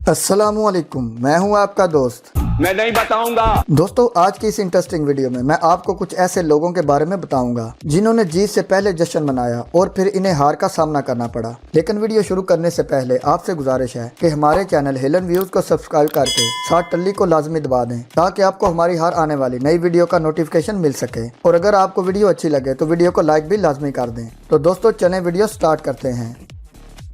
अस्सलामुअलैकुम, मैं हूं आपका दोस्त। मैं नहीं बताऊंगा। दोस्तों, आज की इस इंटरेस्टिंग वीडियो में मैं आपको कुछ ऐसे लोगों के बारे में बताऊंगा जिन्होंने जीत से पहले जश्न मनाया और फिर इन्हें हार का सामना करना पड़ा। लेकिन वीडियो शुरू करने से पहले आपसे गुजारिश है कि हमारे चैनल हेलन व्यूज को सब्सक्राइब करके साथ टल्ली को लाजमी दबा दें ताकि आपको हमारी हर आने वाली नई वीडियो का नोटिफिकेशन मिल सके। और अगर आपको वीडियो अच्छी लगे तो वीडियो को लाइक भी लाजमी कर दें। तो दोस्तों, चलें वीडियो स्टार्ट करते हैं।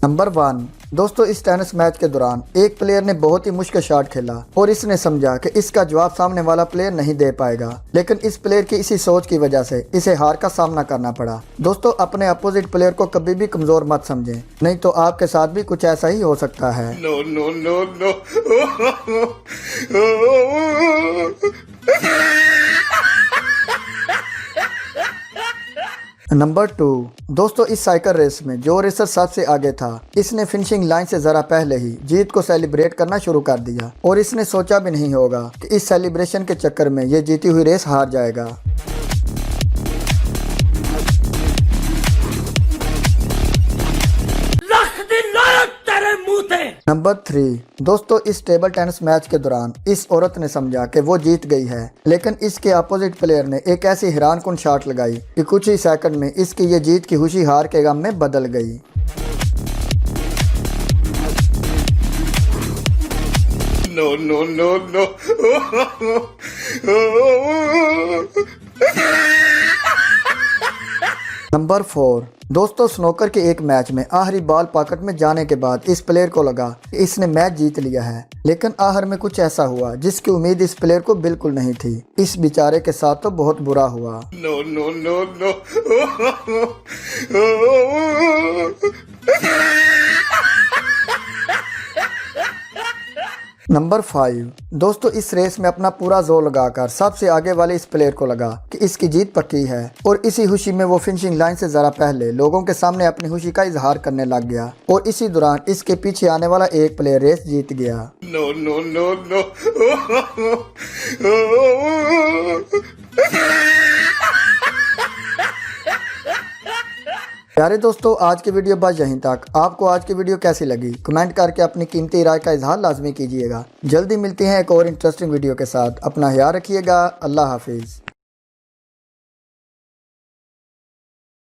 नंबर 1। दोस्तों, इस टेनिस मैच के दौरान एक प्लेयर ने बहुत ही मुश्किल शॉट खेला और इसने समझा कि इसका जवाब सामने वाला प्लेयर नहीं दे पाएगा, लेकिन इस प्लेयर की इसी सोच की वजह से इसे हार का सामना करना पड़ा। दोस्तों, अपने अपोजिट प्लेयर को कभी भी कमजोर मत समझें, नहीं तो आपके साथ भी कुछ ऐसा ही हो सकता है। No no no no. Number 2। दोस्तों, इस साइकिल रेस में जो रेसर सबसे आगे था, इसने फिनिशिंग लाइन से जरा पहले ही जीत को सेलिब्रेट करना शुरू कर दिया और इसने सोचा भी नहीं होगा कि इस सेलिब्रेशन के चक्कर में ये जीती हुई रेस हार जाएगा। नंबर 3। दोस्तों, इस टेबल टेनिस मैच के दौरान इस औरत ने समझा कि वो जीत गई है, लेकिन इसके अपोजिट प्लेयर ने एक ऐसी हैरानकुन शॉट लगाई कि कुछ ही सेकंड में इसकी ये जीत की खुशी हार के गम में बदल गई। No no no no. Number 4। दोस्तों, स्नूकर के एक मैच में आखिरी बॉल पॉकेट में जाने के बाद इस प्लेयर को लगा कि इसने मैच जीत लिया है, लेकिन आखिर में कुछ ऐसा हुआ जिसकी उम्मीद इस प्लेयर को बिल्कुल नहीं थी। इस बेचारे के साथ तो बहुत बुरा हुआ। No no no no. Number 5। दोस्तों, इस रेस में अपना पूरा जोर लगाकर सबसे आगे वाले इस प्लेयर को लगा कि इसकी जीत पक्की है और इसी खुशी में वो फिनिशिंग लाइन से जरा पहले लोगों के सामने अपनी खुशी का इजहार करने लग गया और इसी दौरान इसके पीछे आने वाला एक प्लेयर रेस जीत गया। No no no no. प्यारे दोस्तों, आज की वीडियो बस यहीं तक। आपको आज की वीडियो कैसी लगी कमेंट करके अपनी कीमती राय का इजहार लाजमी कीजिएगा। जल्दी मिलते हैं एक और इंटरेस्टिंग वीडियो के साथ। अपना ख्याल रखिएगा। अल्लाह हाफिज।